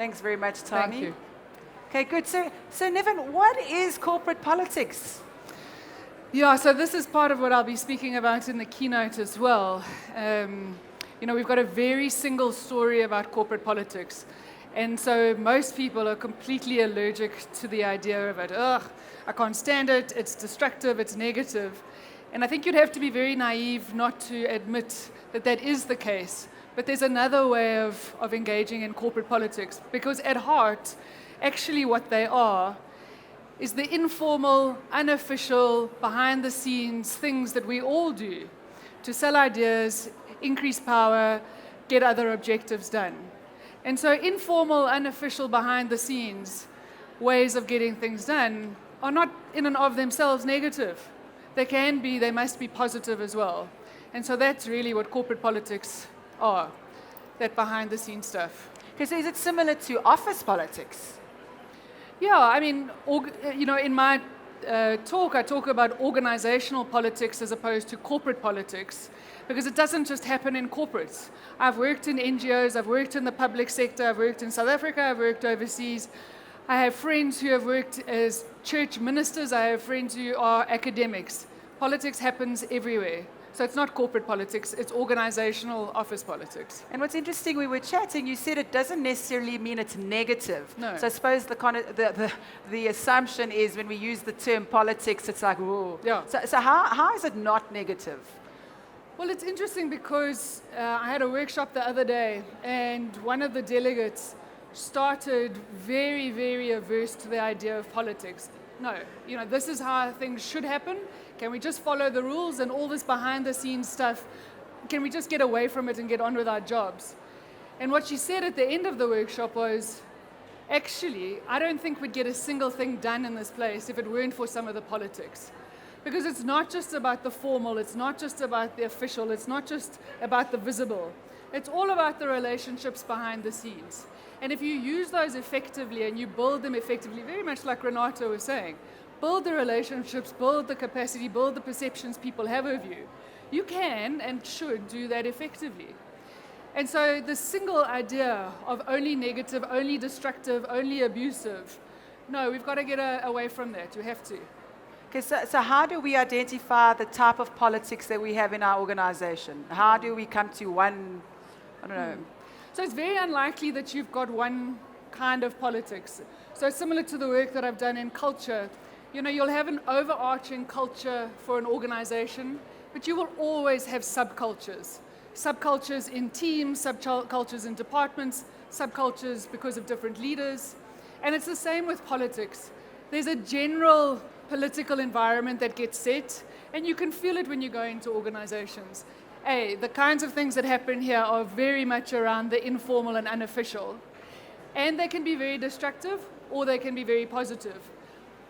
Thanks very much, Tommy. Thank you. Okay, good. So Niven, what is corporate politics? Yeah, so this is part of what I'll be speaking about in the keynote as well. We've got a very single story about corporate politics. And so most people are completely allergic to the idea of it. Ugh, I can't stand it, it's destructive, it's negative. And I think you'd have to be very naive not to admit that that is the case. But there's another way of engaging in corporate politics, because at heart, actually what they are is the informal, unofficial, behind-the-scenes things that we all do to sell ideas, increase power, get other objectives done. And so informal, unofficial, behind-the-scenes ways of getting things done are not in and of themselves negative. They must be positive as well. And so that's really what corporate politics are, that behind-the-scenes stuff. Okay, so is it similar to office politics? Yeah, I mean, in my talk, I talk about organizational politics as opposed to corporate politics, because it doesn't just happen in corporates. I've worked in NGOs, I've worked in the public sector, I've worked in South Africa, I've worked overseas. I have friends who have worked as church ministers, I have friends who are academics. Politics happens everywhere. So it's not corporate politics, it's organizational office politics. And what's interesting, we were chatting, you said it doesn't necessarily mean it's negative. No. So I suppose the assumption is when we use the term politics, it's like, whoa. Yeah. So how is it not negative? Well, it's interesting because I had a workshop the other day, and one of the delegates started very, very averse to the idea of politics. No, this is how things should happen. Can we just follow the rules and all this behind-the-scenes stuff? Can we just get away from it and get on with our jobs? And what she said at the end of the workshop was, actually, I don't think we'd get a single thing done in this place if it weren't for some of the politics. Because it's not just about the formal, it's not just about the official, it's not just about the visible. It's all about the relationships behind the scenes. And if you use those effectively and you build them effectively, very much like Renato was saying, build the relationships, build the capacity, build the perceptions people have of you, you can and should do that effectively. And so the single idea of only negative, only destructive, only abusive, no, we've got to get away from that. We have to. Okay, so how do we identify the type of politics that we have in our organization? How do we come to one, I don't know. So it's very unlikely that you've got one kind of politics. So similar to the work that I've done in culture, you'll have an overarching culture for an organization, but you will always have subcultures. Subcultures in teams, subcultures in departments, subcultures because of different leaders. And it's the same with politics. There's a general political environment that gets set, and you can feel it when you go into organizations. The kinds of things that happen here are very much around the informal and unofficial. And they can be very destructive, or they can be very positive.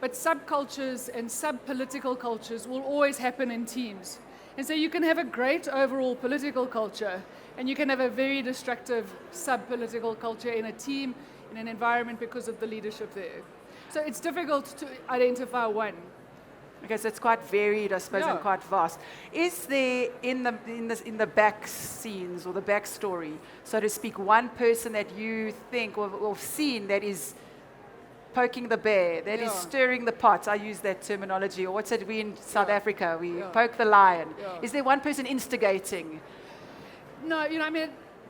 But subcultures and sub-political cultures will always happen in teams. And so you can have a great overall political culture, and you can have a very destructive sub-political culture in a team, in an environment because of the leadership there. So it's difficult to identify one. Okay, so it's quite varied, I suppose, and quite vast. Is there in the back scenes or the backstory, so to speak, one person that you think or seen that is poking the bear, that is stirring the pot? I use that terminology. Or what's it? We in South Africa, we poke the lion. Yeah. Is there one person instigating? No,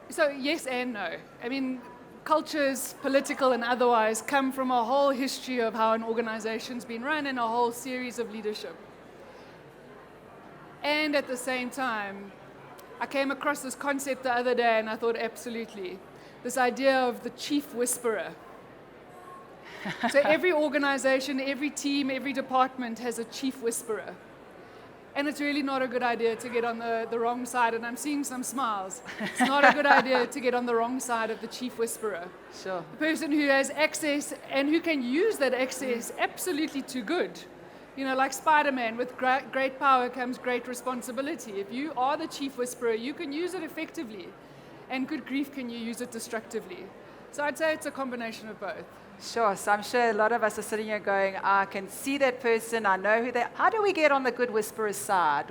so yes and no. I mean, cultures, political and otherwise, come from a whole history of how an organization's been run and a whole series of leadership. And at the same time, I came across this concept the other day and I thought, absolutely, this idea of the chief whisperer. So every organization, every team, every department has a chief whisperer. And it's really not a good idea to get on the wrong side, and I'm seeing some smiles. It's not a good idea to get on the wrong side of the chief whisperer. Sure. The person who has access and who can use that access absolutely to good. Like Spider-Man, with great power comes great responsibility. If you are the chief whisperer, you can use it effectively. And good grief, can you use it destructively? So I'd say it's a combination of both. Sure. So I'm sure a lot of us are sitting here going, I can see that person, I know who they are. How do we get on the good whisperer's side?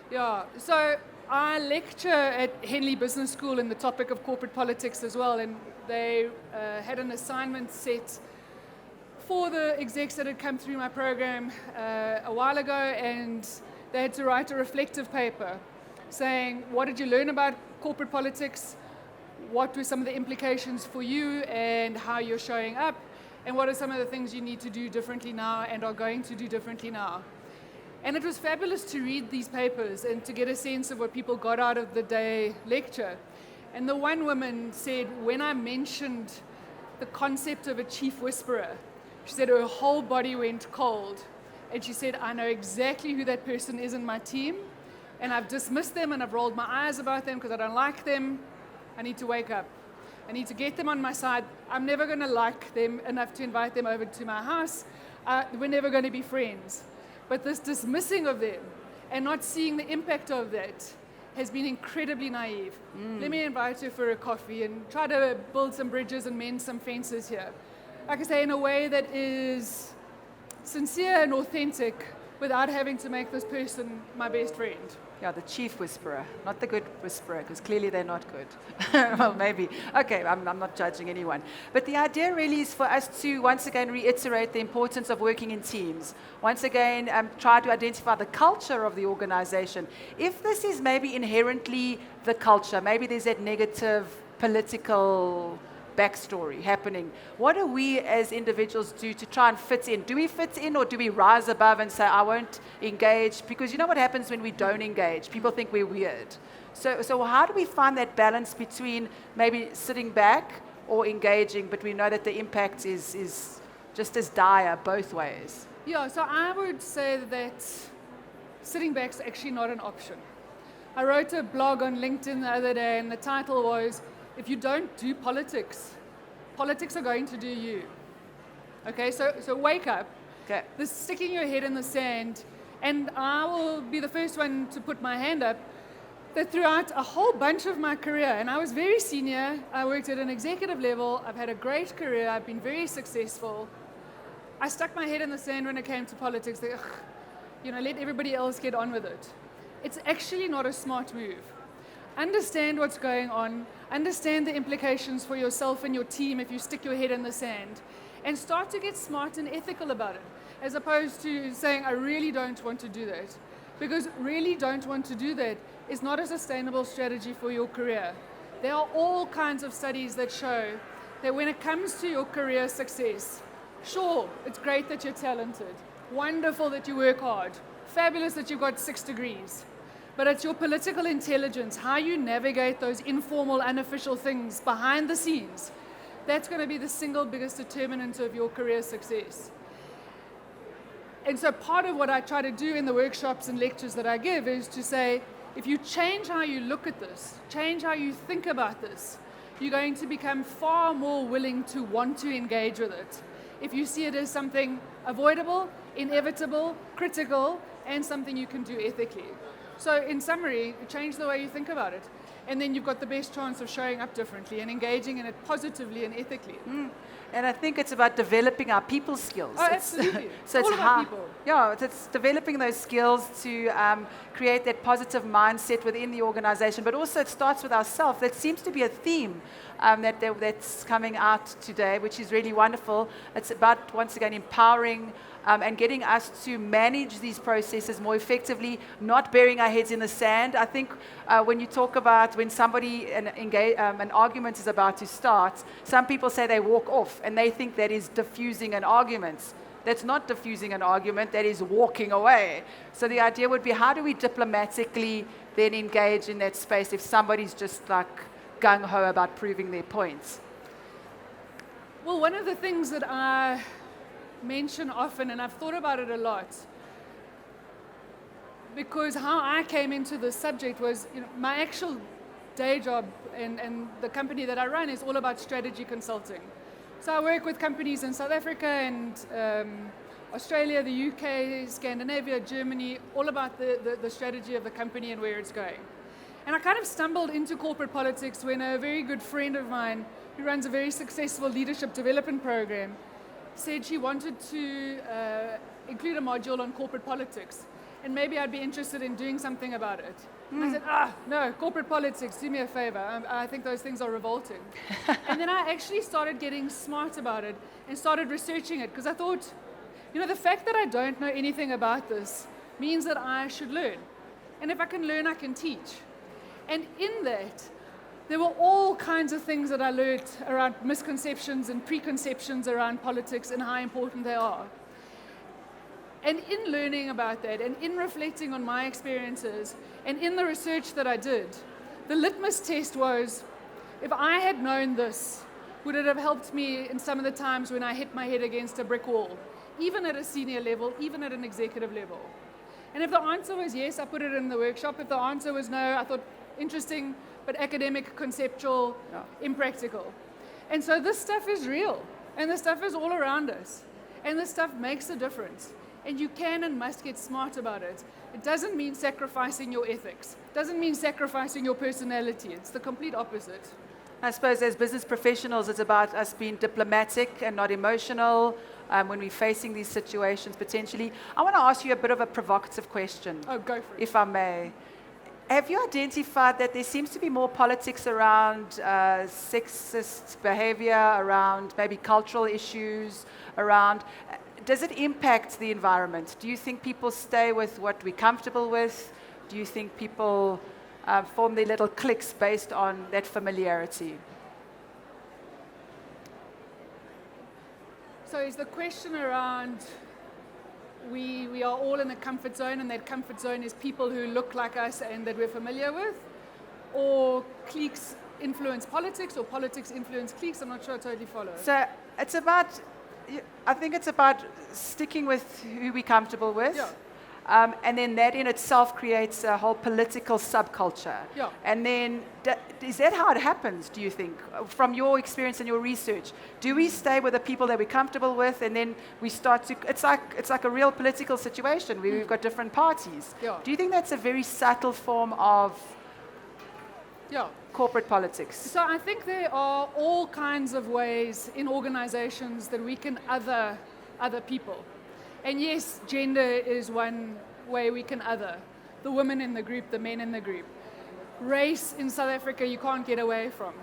Yeah. So I lecture at Henley Business School in the topic of corporate politics as well, and they had an assignment set for the execs that had come through my program a while ago, and they had to write a reflective paper saying, what did you learn about corporate politics? What were some of the implications for you and how you're showing up? And what are some of the things you need to do differently now and are going to do differently now? And it was fabulous to read these papers and to get a sense of what people got out of the day lecture. And the one woman said, when I mentioned the concept of a chief whisperer, she said her whole body went cold. And she said, I know exactly who that person is in my team, and I've dismissed them and I've rolled my eyes about them because I don't like them. I need to wake up. I need to get them on my side. I'm never going to like them enough to invite them over to my house. We're never going to be friends. But this dismissing of them and not seeing the impact of that has been incredibly naive. Let me invite you for a coffee and try to build some bridges and mend some fences here. Like I say, in a way that is sincere and authentic without having to make this person my best friend. Yeah, the chief whisperer, not the good whisperer, because clearly they're not good. Well, maybe. Okay, I'm not judging anyone. But the idea really is for us to, once again, reiterate the importance of working in teams. Once again, try to identify the culture of the organization. If this is maybe inherently the culture, maybe there's that negative political backstory happening. What do we as individuals do to try and fit in? Do we fit in, or do we rise above and say, I won't engage? Because you know what happens when we don't engage? People think we're weird. So how do we find that balance between maybe sitting back or engaging, but we know that the impact is just as dire both ways? Yeah, so I would say that sitting back is actually not an option. I wrote a blog on LinkedIn the other day, and the title was, if you don't do politics, politics are going to do you. Okay, so wake up. Okay. This sticking your head in the sand, and I will be the first one to put my hand up, that throughout a whole bunch of my career, and I was very senior, I worked at an executive level, I've had a great career, I've been very successful. I stuck my head in the sand when it came to politics. Let everybody else get on with it. It's actually not a smart move. Understand what's going on, understand the implications for yourself and your team if you stick your head in the sand, and start to get smart and ethical about it, as opposed to saying, I really don't want to do that. Because really don't want to do that is not a sustainable strategy for your career. There are all kinds of studies that show that when it comes to your career success, sure, it's great that you're talented, wonderful that you work hard, fabulous that you've got 6 degrees. But it's your political intelligence, how you navigate those informal, unofficial things behind the scenes, that's going to be the single biggest determinant of your career success. And so part of what I try to do in the workshops and lectures that I give is to say, if you change how you look at this, change how you think about this, you're going to become far more willing to want to engage with it. If you see it as something avoidable, inevitable, critical, and something you can do ethically. So in summary, change the way you think about it. And then you've got the best chance of showing up differently and engaging in it positively and ethically. And I think it's about developing our people skills. Oh, absolutely. So it's all about people. Yeah, it's developing those skills to create that positive mindset within the organization, but also it starts with ourselves. That seems to be a theme that's coming out today, which is really wonderful. It's about, once again, empowering and getting us to manage these processes more effectively, not burying our heads in the sand. I think when you talk about when an argument is about to start, some people say they walk off and they think that is diffusing an argument. That's not diffusing an argument, that is walking away. So the idea would be, how do we diplomatically then engage in that space if somebody's just like gung-ho about proving their points? Well, one of the things that I mention often, and I've thought about it a lot, because how I came into this subject was, my actual day job and the company that I run is all about strategy consulting. So I work with companies in South Africa and Australia, the UK, Scandinavia, Germany, all about the strategy of the company and where it's going. And I kind of stumbled into corporate politics when a very good friend of mine, who runs a very successful leadership development program, said she wanted to include a module on corporate politics. And maybe I'd be interested in doing something about it. I said, no, corporate politics, do me a favor. I think those things are revolting. And then I actually started getting smart about it and started researching it because I thought, the fact that I don't know anything about this means that I should learn. And if I can learn, I can teach. And in that, there were all kinds of things that I learned around misconceptions and preconceptions around politics and how important they are. And in learning about that and in reflecting on my experiences and in the research that I did, the litmus test was, if I had known this, would it have helped me in some of the times when I hit my head against a brick wall, even at a senior level, even at an executive level? And if the answer was yes, I put it in the workshop. If the answer was no, I thought interesting, but academic, conceptual, impractical. And so this stuff is real, and this stuff is all around us, and this stuff makes a difference. And you can and must get smart about it. It doesn't mean sacrificing your ethics. It doesn't mean sacrificing your personality. It's the complete opposite. I suppose as business professionals, it's about us being diplomatic and not emotional when we're facing these situations potentially. I want to ask you a bit of a provocative question. Oh, go for it. If I may. Have you identified that there seems to be more politics around sexist behavior, around maybe cultural issues, around... Does it impact the environment? Do you think people stay with what we're comfortable with? Do you think people form their little cliques based on that familiarity? So is the question around we are all in a comfort zone, and that comfort zone is people who look like us and that we're familiar with? Or cliques influence politics, or politics influence cliques? I'm not sure I totally follow. So it's about... I think it's about sticking with who we're comfortable with. Yeah. And then that in itself creates a whole political subculture. Yeah. And then, is that how it happens, do you think? From your experience and your research, do we stay with the people that we're comfortable with, and then we start to, it's like a real political situation where we've got different parties. Yeah. Do you think that's a very subtle form of corporate politics? So I think there are all kinds of ways in organizations that we can other people. And yes, gender is one way we can other. The women in the group, the men in the group. Race in South Africa you can't get away from.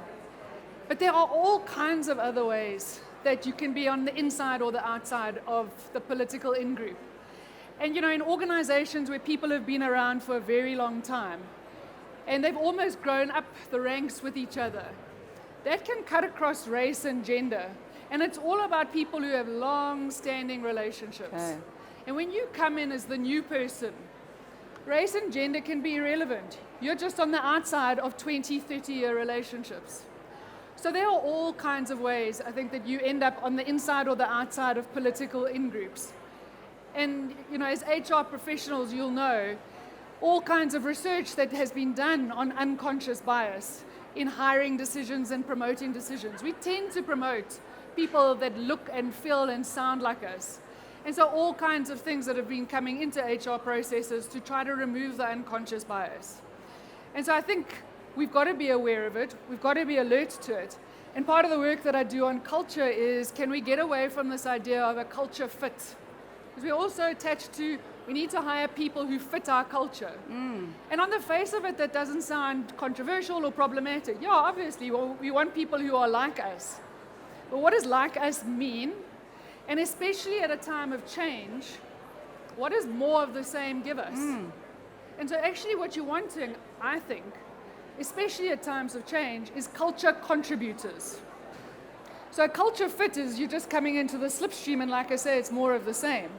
But there are all kinds of other ways that you can be on the inside or the outside of the political in-group. And in organizations where people have been around for a very long time, and they've almost grown up the ranks with each other, that can cut across race and gender. And it's all about people who have long-standing relationships. Okay. And when you come in as the new person, race and gender can be irrelevant. You're just on the outside of 20, 30-year relationships. So there are all kinds of ways, I think, that you end up on the inside or the outside of political in-groups. And, as HR professionals, you'll know all kinds of research that has been done on unconscious bias in hiring decisions and promoting decisions. We tend to promote people that look and feel and sound like us. And so all kinds of things that have been coming into HR processes to try to remove the unconscious bias. And so I think we've got to be aware of it. We've got to be alert to it. And part of the work that I do on culture is, can we get away from this idea of a culture fit? Because we're also attached to, we need to hire people who fit our culture. And on the face of it, that doesn't sound controversial or problematic. Yeah, obviously, we want people who are like us. But what does like us mean? And especially at a time of change, what does more of the same give us? And so actually what you're wanting, I think, especially at times of change, is culture contributors. So a culture fit is you just coming into the slipstream, and like I say, it's more of the same.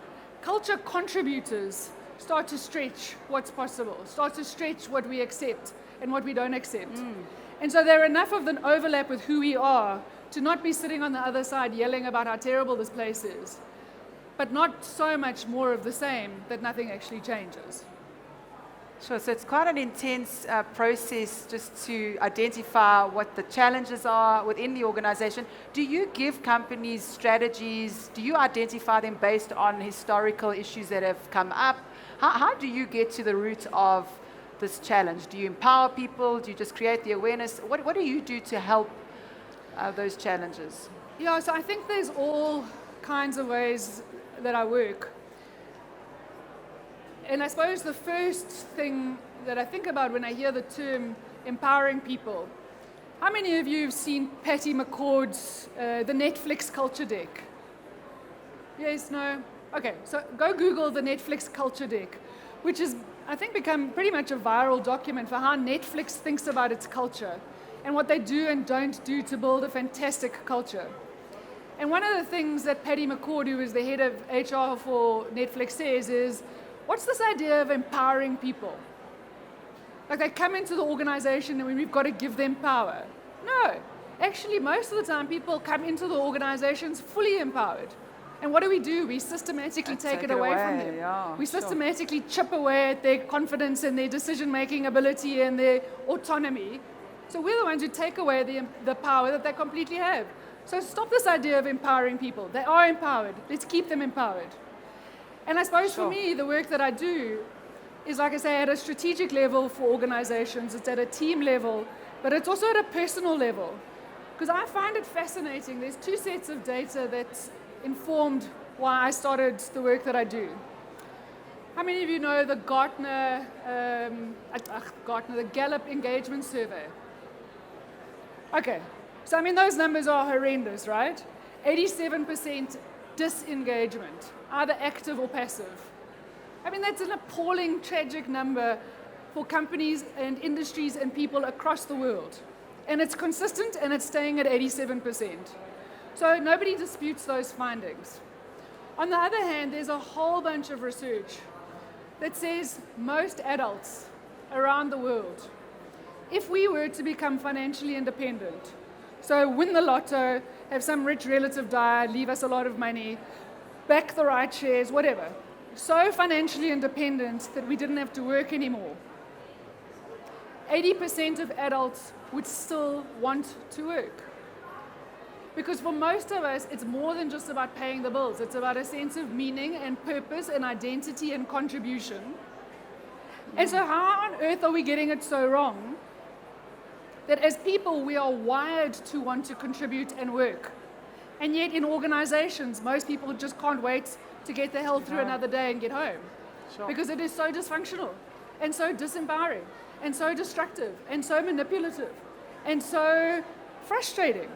Culture contributors start to stretch what's possible, start to stretch what we accept and what we don't accept. And so they're enough of an overlap with who we are to not be sitting on the other side yelling about how terrible this place is, but not so much more of the same that nothing actually changes. Sure, so it's quite an intense process just to identify what the challenges are within the organization. Do you give companies strategies? Do you identify them based on historical issues that have come up? How do you get to the root of this challenge? Do you empower people? Do you just create the awareness? What do you do to help those challenges? Yeah, so I think there's all kinds of ways that I work. And I suppose the first thing that I think about when I hear the term empowering people, how many of you have seen Patty McCord's the Netflix culture deck? Yes, no? Okay, so go Google the Netflix culture deck, which is, I think, become pretty much a viral document for how Netflix thinks about its culture and what they do and don't do to build a fantastic culture. And one of the things that Patty McCord, who is the head of HR for Netflix, says is, what's this idea of empowering people? Like they come into the organization and we've got to give them power. No, actually most of the time people come into the organizations fully empowered. And what do? We systematically take it away from them. Yeah, we systematically chip away at their confidence and their decision-making ability and their autonomy. So we're the ones who take away the power that they completely have. So stop this idea of empowering people. They are empowered. Let's keep them empowered. And I suppose for me, the work that I do is, like I say, at a strategic level for organizations. It's at a team level, but it's also at a personal level. Because I find it fascinating. There's two sets of data that's informed why I started the work that I do. How many of you know the the Gallup engagement survey? Okay, so I mean those numbers are horrendous, right? 87% disengagement, either active or passive. I mean that's an appalling, tragic number for companies and industries and people across the world. And it's consistent and it's staying at 87%. So nobody disputes those findings. On the other hand, there's a whole bunch of research that says most adults around the world, if we were to become financially independent, so win the lotto, have some rich relative die, leave us a lot of money, back the right shares, whatever, so financially independent that we didn't have to work anymore, 80% of adults would still want to work. Because for most of us, it's more than just about paying the bills. It's about a sense of meaning and purpose and identity and contribution. And so how on earth are we getting it so wrong that as people, we are wired to want to contribute and work? And yet in organizations, most people just can't wait to get the hell through another day and get home. Sure. Because it is so dysfunctional and so disempowering and so destructive and so manipulative and so frustrating.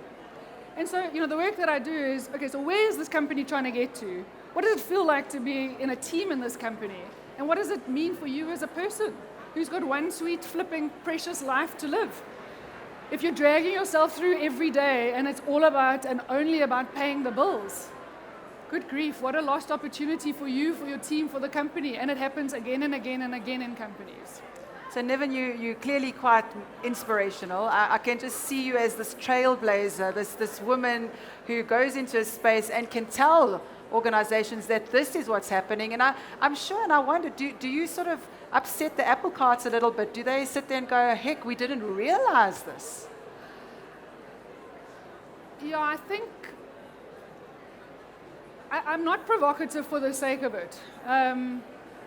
And so, the work that I do is, okay, so where is this company trying to get to? What does it feel like to be in a team in this company? And what does it mean for you as a person who's got one sweet, flipping, precious life to live? If you're dragging yourself through every day and it's all about and only about paying the bills, good grief, what a lost opportunity for you, for your team, for the company. And it happens again and again and again in companies. So Niven, you're clearly quite inspirational. I can just see you as this trailblazer, this woman who goes into a space and can tell organizations that this is what's happening. And I'm sure, and I wonder, do you sort of upset the apple carts a little bit? Do they sit there and go, heck, we didn't realize this? Yeah, I think I'm not provocative for the sake of it.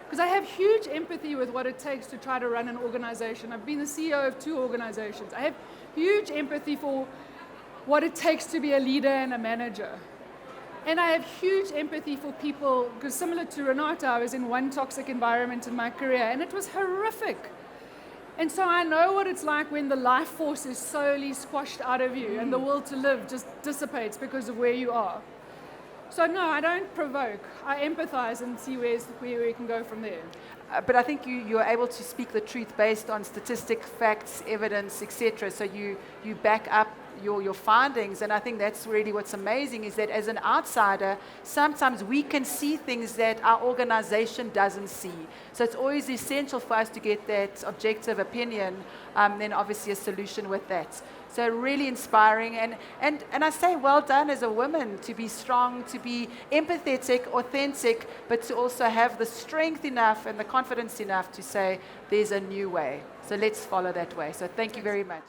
Because I have huge empathy with what it takes to try to run an organization. I've been the CEO of 2 organizations. I have huge empathy for what it takes to be a leader and a manager. And I have huge empathy for people, because similar to Renata, I was in one toxic environment in my career, and it was horrific. And so I know what it's like when the life force is slowly squashed out of you and the will to live just dissipates because of where you are. So no, I don't provoke. I empathize and see where we can go from there. But I think you're able to speak the truth based on statistic, facts, evidence, etc. So you back up your findings, and I think that's really what's amazing, is that as an outsider, sometimes we can see things that our organization doesn't see. So it's always essential for us to get that objective opinion, then obviously a solution with that. So really inspiring, and I say well done as a woman to be strong, to be empathetic, authentic, but to also have the strength enough and the confidence enough to say there's a new way. So let's follow that way. So thank you very much.